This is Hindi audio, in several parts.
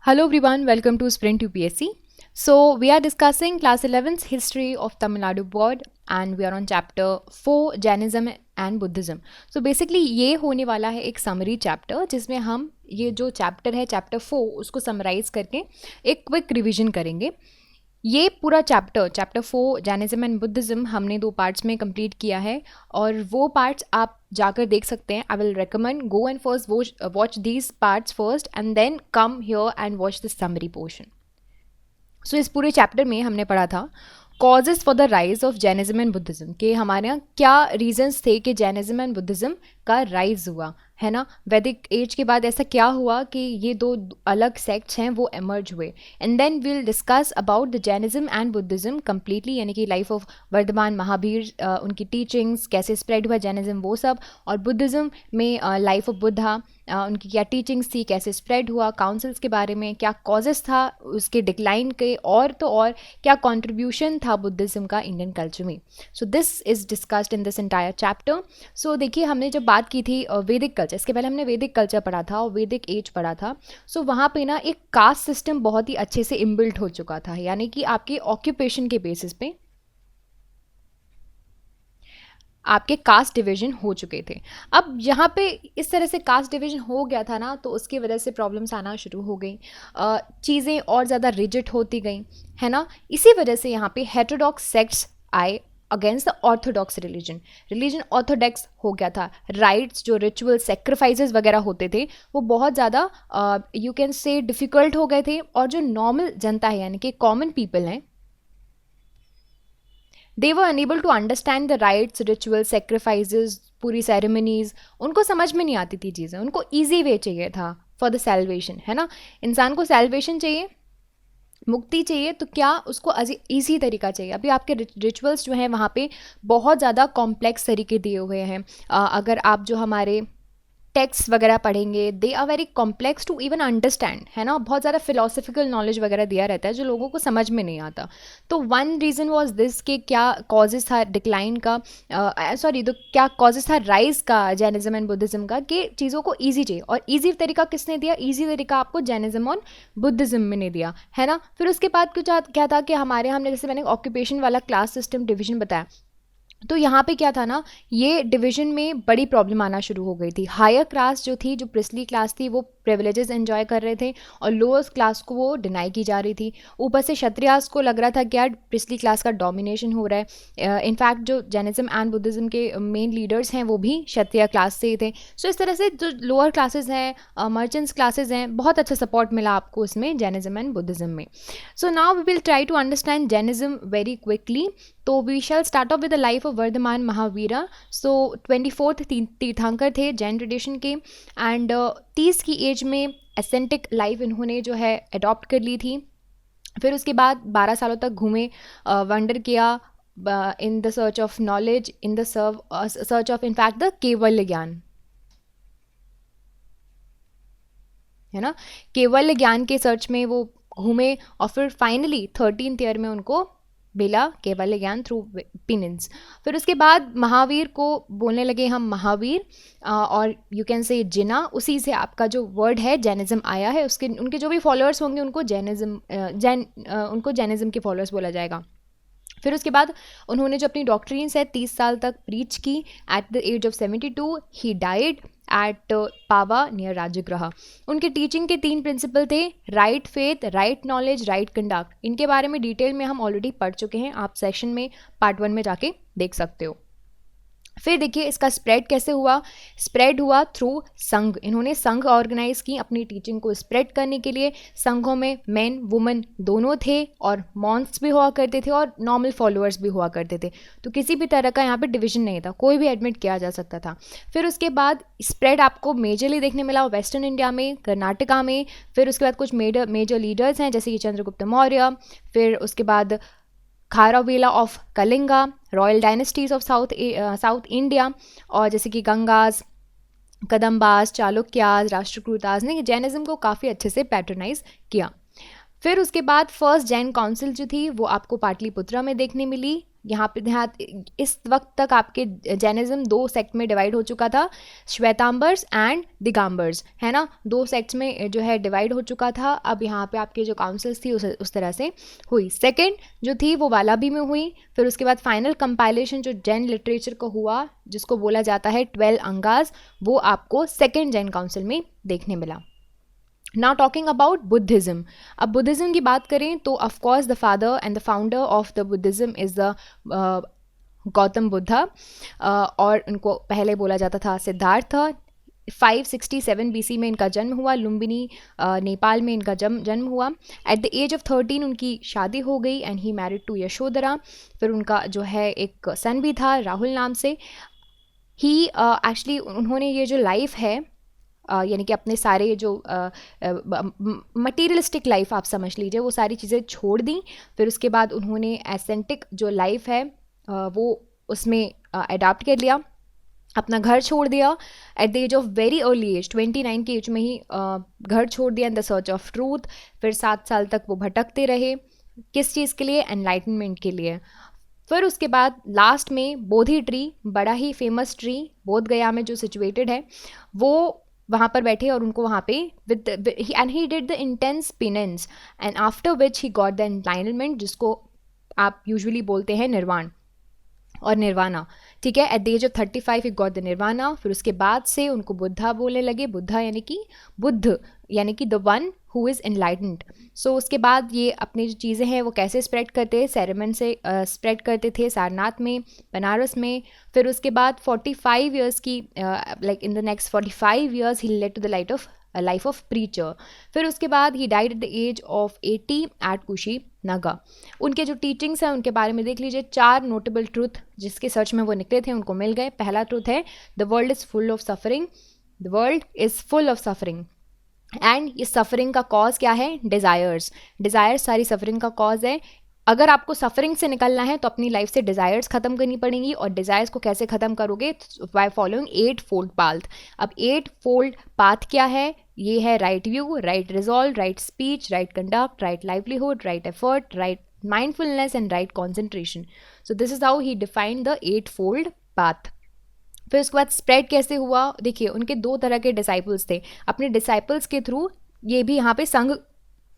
Hello everyone, welcome to Sprint UPSC. So we are discussing class 11's history of Tamil Nadu board and we are on chapter 4 Jainism and Buddhism. So basically ये होने वाला है एक समरी चैप्टर जिसमें हम ये जो चैप्टर है चैप्टर 4 उसको समराइज करके एक क्विक रिवीजन करेंगे. ये पूरा चैप्टर 4 जैनिज्म एंड बुद्धिज्म हमने 2 पार्ट्स में कंप्लीट किया है और वो पार्ट्स आप जाकर देख सकते हैं. I will recommend go and first watch these parts first and then come here and watch the summary portion. So इस पूरे चैप्टर में हमने पढ़ा था causes for the rise of Jainism and Buddhism कि हमारे यहाँ क्या रीजंस थे कि जैनिज्म एंड बुद्धिज्म का राइज हुआ है ना. वैदिक एज के बाद ऐसा क्या हुआ कि ये 2 अलग सेक्ट्स हैं वो एमर्ज हुए. And then we will discuss about the Jainism and Buddhism completely, यानी कि लाइफ ऑफ वर्धमान महावीर, उनकी टीचिंग्स कैसे स्प्रेड हुआ जैनिज्म वो सब, और बुद्धिज्म में लाइफ ऑफ बुद्धा, उनकी क्या टीचिंग्स थी, कैसे स्प्रेड हुआ, काउंसिल्स के बारे में क्या कॉजेस था उसके डिक्लाइन के, और तो और क्या कंट्रीब्यूशन था बुद्धिज्म का इंडियन कल्चर में. So this is discussed in this entire chapter. So देखिए हमने जब बात की थी वैदिक कल्चर, इसके पहले हमने वैदिक कल्चर पढ़ा था और वैदिक एज पढ़ा था. सो वहाँ पे ना एक कास्ट सिस्टम बहुत ही अच्छे से इनबिल्ट हो चुका था, यानी कि आपके ऑक्यूपेशन के बेसिस पे आपके कास्ट डिवीजन हो चुके थे. अब यहाँ पे इस तरह से कास्ट डिवीजन हो गया था ना, तो उसकी वजह से प्रॉब्लम्स आना शुरू हो गई, चीज़ें और ज़्यादा रिजिड होती गई है ना. इसी वजह से यहाँ पे हेटेरोडॉक्स सेक्ट्स आए against the Orthodox religion Orthodox हो गया था. राइट्स जो रिचुअल सेक्रीफाइसेस वगैरह होते थे वो बहुत ज़्यादा यू कैन से डिफ़िकल्ट हो गए थे, और जो नॉर्मल जनता है यानी कि कॉमन पीपल हैं, they were unable to understand the rites, rituals, sacrifices, पूरी सेरेमनीज उनको समझ में नहीं आती थी चीज़ें. उनको ईजी वे चाहिए था फॉर द सेल्वेशन, है ना. इंसान को सेल्वेशन चाहिए, मुक्ति चाहिए, तो क्या उसको ईजी तरीका चाहिए. अभी आपके रिचुअल्स जो हैं वहाँ पे बहुत ज़्यादा कॉम्प्लेक्स तरीके दिए हुए हैं. अगर आप जो हमारे टेक्स्ट वगैरह पढ़ेंगे they are very complex to even understand, है ना. बहुत ज़्यादा फिलोसफिकल नॉलेज वगैरह दिया रहता है जो लोगों को समझ में नहीं आता. तो वन रीज़न वॉज दिस कि क्या कॉजेज़ था डिक्लाइन का, तो क्या कॉजेज़ था राइज का जैनिज्म एंड बुद्धिज़्म का, कि चीज़ों को ईजी चाहिए. और ईजी तरीका किसने दिया? ईजी तरीका आपको जैनिज्म और बुद्धिज़्म में ने दिया, है ना. फिर उसके बाद कुछ क्या था कि हमारे हमने जैसे मैंने ऑक्यूपेशन वाला क्लास सिस्टम डिवीजन बताया, तो यहाँ पे क्या था ना, ये डिवीजन में बड़ी प्रॉब्लम आना शुरू हो गई थी. हायर क्लास जो थी, जो प्रिस्ली क्लास थी, वो प्रिविलेजेस एंजॉय कर रहे थे और लोअर क्लास को वो डिनाई की जा रही थी. ऊपर से क्षत्रियास को लग रहा था कि यार प्रिस्ली क्लास का डोमिनेशन हो रहा है. इनफैक्ट जो जैनिज्म एंड बुद्धिज्म के मेन लीडर्स हैं वो भी क्षत्रिय क्लास से ही थे. सो इस तरह से जो लोअर क्लासेज हैं, मर्चेंट्स क्लासेज हैं, बहुत अच्छा सपोर्ट मिला आपको इसमें जैनिज्म एंड बुद्धिज्म में. So now we will try to understand Jainism very quickly. तो we shall start off with the life of Vardhaman Mahavira. So 24th तीर्थंकर थे जैन ट्रेडिशन के, एंड 30 की एज में एसेंटिक लाइफ इन्होंने जो है अडॉप्ट कर ली थी. फिर उसके बाद 12 सालों तक घूमे, वंडर किया in the search of knowledge, in the search of in fact the kaivalya gyan, है ना. केवल्य ज्ञान के सर्च में वो घूमे और फिर फाइनली 13th ईयर में उनको मिला केवल्य ज्ञान थ्रू पिनिन्स. फिर उसके बाद महावीर को बोलने लगे हम महावीर, और यू कैन से जिना, उसी से आपका जो वर्ड है जैनिज्म आया है. उसके उनके जो भी फॉलोअर्स होंगे उनको उनको जैनिज्म के फॉलोअर्स बोला जाएगा. फिर उसके बाद उन्होंने जो अपनी डॉक्ट्रिन्स है 30 साल तक प्रीच की. At the age of 72 he died at Pava near Rajgriha. उनके टीचिंग के 3 प्रिंसिपल थे: right faith, right knowledge, right conduct. इनके बारे में डिटेल में हम ऑलरेडी पढ़ चुके हैं, आप सेक्शन में पार्ट 1 में जाके देख सकते हो. फिर देखिए इसका स्प्रेड कैसे हुआ. स्प्रेड हुआ थ्रू संघ. इन्होंने संघ ऑर्गेनाइज की अपनी टीचिंग को स्प्रेड करने के लिए. संघों में मेन वुमेन दोनों थे, और मॉन्क्स भी हुआ करते थे और नॉर्मल फॉलोअर्स भी हुआ करते थे. तो किसी भी तरह का यहाँ पे डिवीजन नहीं था, कोई भी एडमिट किया जा सकता था. फिर उसके बाद स्प्रेड आपको मेजरली देखने मिला वेस्टर्न इंडिया में, कर्नाटका में. फिर उसके बाद कुछ मेजर लीडर्स हैं जैसे कि चंद्रगुप्त मौर्य. फिर उसके बाद Kharavela of Kalinga, royal dynasties of south India, और जैसे कि गंगाज, कदम्बास, चालुक्याज, राष्ट्रकूटाज ने जैनिज्म को काफ़ी अच्छे से पैटर्नाइज किया. फिर उसके बाद फर्स्ट जैन काउंसिल जो थी वो आपको पाटलिपुत्रा में देखने मिली यहाँ पे ध्यान, इस वक्त तक आपके जैनिज्म 2 सेक्ट में डिवाइड हो चुका था, श्वेतांबर्स एंड दिगंबर्स, है ना, 2 सेक्ट्स में जो है डिवाइड हो चुका था। अब यहाँ पे आपके जो काउंसिल्स थी उस तरह से हुई। सेकेंड जो थी वो वालाबी में हुई। फिर उसके बाद फाइनल कंपाइलेशन जो जैन लिटरेचर का हुआ, जिसको बोला जाता है 12 अंगाज, वो आपको सेकेंड जैन काउंसिल में देखने मिला। Now talking about Buddhism. अब बुद्धिज़्म की बात करें तो of course the father and the founder of the Buddhism is the Gautam Buddha, और उनको पहले बोला जाता था सिद्धार्थ। 567 BC में इनका जन्म हुआ, लुम्बिनी नेपाल में इनका जन्म हुआ। एट द एज ऑफ 13 उनकी शादी हो गई and he married to Yashodhara. फिर उनका जो है एक सन भी था राहुल नाम से। ही एक्चुअली उन्होंने ये जो लाइफ है यानी कि अपने सारे जो मटीरियलिस्टिक लाइफ आप समझ लीजिए, वो सारी चीज़ें छोड़ दी। फिर उसके बाद उन्होंने एसेंटिक जो लाइफ है वो उसमें अडॉप्ट कर लिया, अपना घर छोड़ दिया। At the age of very early age, 29 की एज में ही घर छोड़ दिया in the search of truth. फिर 7 साल तक वो भटकते रहे, किस चीज़ के लिए? एनलाइटनमेंट के लिए। फिर उसके बाद लास्ट में बोधि ट्री, बड़ा ही फेमस ट्री बोध गया में जो सिचुएटेड है, वो वहाँ पर बैठे और उनको वहाँ पे with and he did the intense penance and after which he got the enlightenment, जिसको आप यूजुअली बोलते हैं निर्वाण और निर्वाणा, ठीक है। At the age of 35 he got the nirvana. फिर उसके बाद से उनको बुद्धा बोलने लगे, बुद्धा यानी कि बुद्ध, यानी कि the one who is enlightened. So उसके बाद ये अपनी जो चीज़ें हैं वो कैसे स्प्रेड करते हैं? सेरेमन से स्प्रेड करते थे, सारनाथ में, बनारस में। फिर उसके बाद 45 ईयर्स की like in the next 45 years he led to the life of preacher. फिर उसके बाद he died at the age of 80 at Kushinagar. उनके जो टीचिंग्स हैं उनके बारे में देख लीजिए। 4 नोटेबल ट्रूथ जिसके सर्च में वो निकले थे उनको मिल गए। पहला ट्रूथ है the world is full of suffering, the world is full of suffering. And ये सफरिंग का कॉज क्या है? डिज़ायर्स। डिज़ायर्स सारी सफरिंग का कॉज है। अगर आपको सफरिंग से निकलना है तो अपनी लाइफ से डिज़ायर्स ख़त्म करनी पड़ेंगी। और डिज़ायर्स को कैसे ख़त्म करोगे? By following 8 fold path. अब 8 फोल्ड पाथ क्या है? ये है right view, right resolve, right speech, right conduct, right livelihood, right effort, right mindfulness and right concentration. So this is how he defined the 8 fold path. फिर उसके बाद स्प्रेड कैसे हुआ? देखिए उनके 2 तरह के डिसाइपल्स थे। अपने डिसाइपल्स के थ्रू ये भी यहाँ पे संघ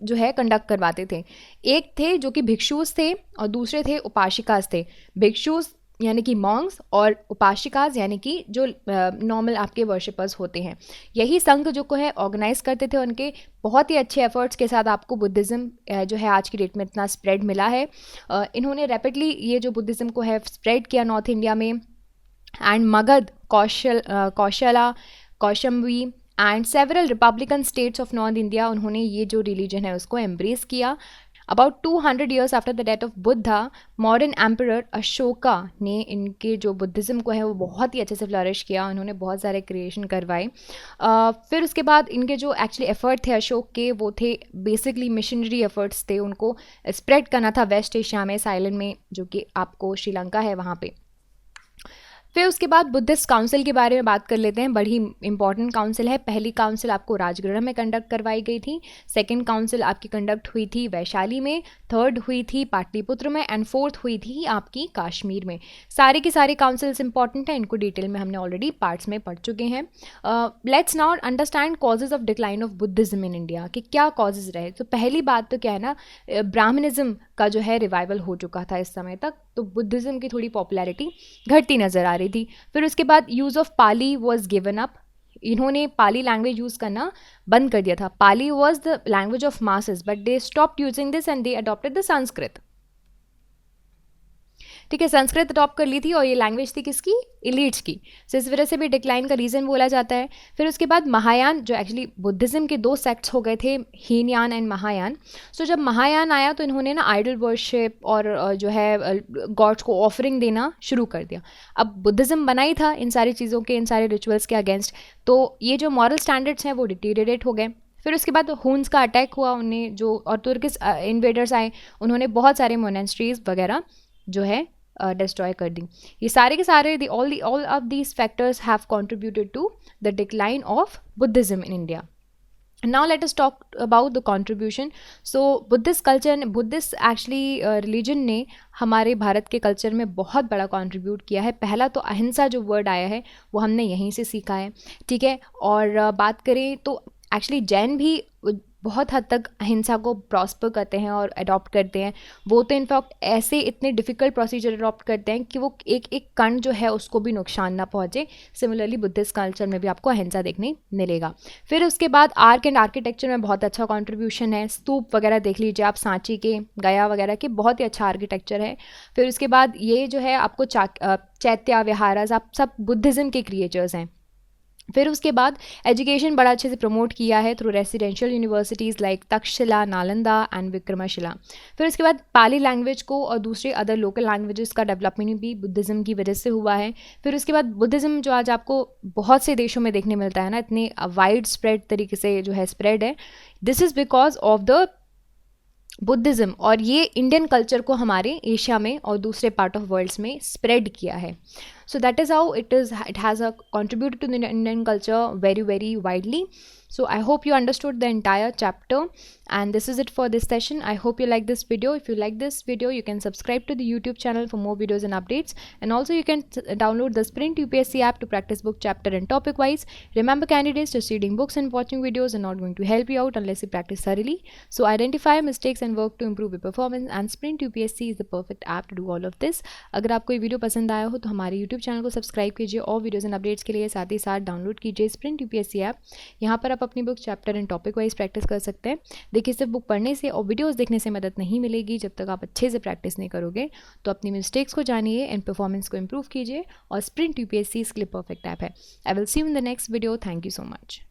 जो है कंडक्ट करवाते थे। एक थे जो कि भिक्षुस थे और दूसरे थे उपासिकास थे। भिक्षुस यानी कि मॉन्क्स और उपासिकास यानी कि जो नॉर्मल आपके वर्शिपर्स होते हैं। यही संघ जो को है ऑर्गेनाइज करते थे। उनके बहुत ही अच्छे एफर्ट्स के साथ आपको बुद्धिज़्म जो है आज की डेट में इतना स्प्रेड मिला है। इन्होंने रैपिडली ये जो बुद्धिज़्म को है स्प्रेड किया नॉर्थ इंडिया में। And Magadha, Kosala, Kaushambi and several republican states of north India, उन्होंने ये जो रिलीजन है उसको एम्ब्रेस किया। About 200 years after the death of Buddha, modern emperor Ashoka ने इनके जो बुद्धिज़्म को है वो बहुत ही अच्छे से फ्लरिश किया। उन्होंने बहुत सारे क्रिएशन करवाए। फिर उसके बाद इनके जो एक्चुअली एफर्ट थे अशोक के, वो थे बेसिकली मिशनरी एफर्ट्स थे। उनको स्प्रेड करना था वेस्ट एशिया में, साइलेंट में, जो कि आपको श्रीलंका है वहाँ पे। फिर उसके बाद बुद्धिस्ट काउंसिल के बारे में बात कर लेते हैं। बड़ी इंपॉर्टेंट काउंसिल है। पहली काउंसिल आपको राजगृह में कंडक्ट करवाई गई थी। सेकंड काउंसिल आपकी कंडक्ट हुई थी वैशाली में। थर्ड हुई थी पाटलिपुत्र में एंड फोर्थ हुई थी आपकी काश्मीर में। सारे की सारी काउंसिल्स इंपॉर्टेंट हैं, इनको डिटेल में हमने ऑलरेडी पार्ट्स में पढ़ चुके हैं। Let's now understand causes of decline of Buddhism in India, कि क्या कॉजेज रहे। तो पहली बात तो क्या है ना, ब्राह्मणिज्म का जो है रिवाइवल हो चुका था इस समय तक, तो बुद्धिज्म की थोड़ी पॉपुलैरिटी घटती नज़र आ रही थी। फिर उसके बाद use of Pali was given up. इन्होंने पाली लैंग्वेज यूज़ करना बंद कर दिया था। Pali was the language of masses but they stopped using this and they adopted the Sanskrit. ठीक है, संस्कृत अडॉप्ट कर ली थी और ये लैंग्वेज थी किसकी? इलीट्स की। सो इस वजह से भी डिक्लाइन का रीज़न बोला जाता है। फिर उसके बाद महायान, जो एक्चुअली बुद्धिज़्म के 2 सेक्ट्स हो गए थे, हीनयान एंड महायान। सो जब महायान आया तो इन्होंने ना आइडल वर्शिप और जो है गॉड्स को ऑफरिंग देना शुरू कर दिया। अब बुद्धिज़्म बना ही था इन सारी चीज़ों के, इन सारे रिचुअल्स के अगेंस्ट, तो ये जो मॉरल स्टैंडर्ड्स हैं वो डिटीरियरेट हो गए। फिर उसके बाद हुन्स का अटैक हुआ, उन्हें जो और तुर्किश इन्वेडर्स आए, उन्होंने बहुत सारे मोनेस्ट्रीज वगैरह जो है डिस्ट्रॉय कर दी। ये सारे के सारे all of these factors have contributed to the decline of Buddhism in India. Now let us talk about the contribution. So Buddhist culture, Buddhist actually religion ने हमारे भारत के कल्चर में बहुत बड़ा कंट्रीब्यूट किया है. पहला तो अहिंसा जो वर्ड आया है वो हमने यहीं से सीखा है, ठीक है. और बात करें तो एक्चुअली जैन भी बहुत हद तक अहिंसा को प्रॉस्पर करते हैं और अडॉप्ट करते हैं. वो तो इनफैक्ट ऐसे इतने डिफ़िकल्ट प्रोसीजर अडॉप्ट करते हैं कि वो एक एक कण जो है उसको भी नुकसान ना पहुँचे. सिमिलरली बुद्धिस्ट कल्चर में भी आपको अहिंसा देखने मिलेगा. फिर उसके बाद आर्ट एंड आर्किटेक्चर में बहुत अच्छा कंट्रीब्यूशन है. स्तूप वगैरह देख लीजिए आप, सांची के, गया वगैरह के, बहुत ही अच्छा आर्किटेक्चर है. फिर उसके बाद ये जो है आपको चैत्य विहारास, आप सब बुद्धिज़्म के क्रिएचर्स हैं. फिर उसके बाद एजुकेशन बड़ा अच्छे से प्रमोट किया है through residential universities like Takshashila, Nalanda and Vikramshila. फिर उसके बाद पाली लैंग्वेज को और दूसरे अदर लोकल लैंग्वेजेस का डेवलपमेंट भी बुद्धिज़्म की वजह से हुआ है. फिर उसके बाद बुद्धिज़्म जो आज आपको बहुत से देशों में देखने मिलता है ना, इतने वाइड स्प्रेड तरीके से जो है स्प्रेड है, this is because of the Buddhism. और ये इंडियन कल्चर को हमारे एशिया में और दूसरे पार्ट ऑफ वर्ल्ड्स में स्प्रेड किया है. So that is how it has a contributed to the Indian culture very, very widely. So I hope you understood the entire chapter, and this is it for this session. I hope you like this video. If you like this video, you can subscribe to the YouTube channel for more videos and updates, and also you can download the Sprint UPSC app to practice book chapter and topic wise. Remember candidates, just reading books and watching videos are not going to help you out unless you practice thoroughly. So identify mistakes and work to improve your performance, and Sprint UPSC is the perfect app to do all of this. अगर आपको ये वीडियो पसंद आया हो तो हमारे YouTube चैनल को सब्सक्राइब कीजिए और वीडियोस एंड अपडेट्स के लिए साथ ही साथ डाउनलोड कीजिए स्प्रिंट यूपीएससी ऐप. यहाँ पर आप अपनी book chapter and topic wise practice कर सकते हैं. देखिए, सिर्फ बुक पढ़ने से और वीडियोस देखने से मदद नहीं मिलेगी जब तक आप अच्छे से प्रैक्टिस नहीं करोगे. तो अपनी मिस्टेक्स को जानिए एंड परफॉर्मेंस को इम्प्रूव कीजिए, और स्प्रिंट यूपीएससी इसके लिए परफेक्ट ऐप है. I will see you in the next video. Thank you so much.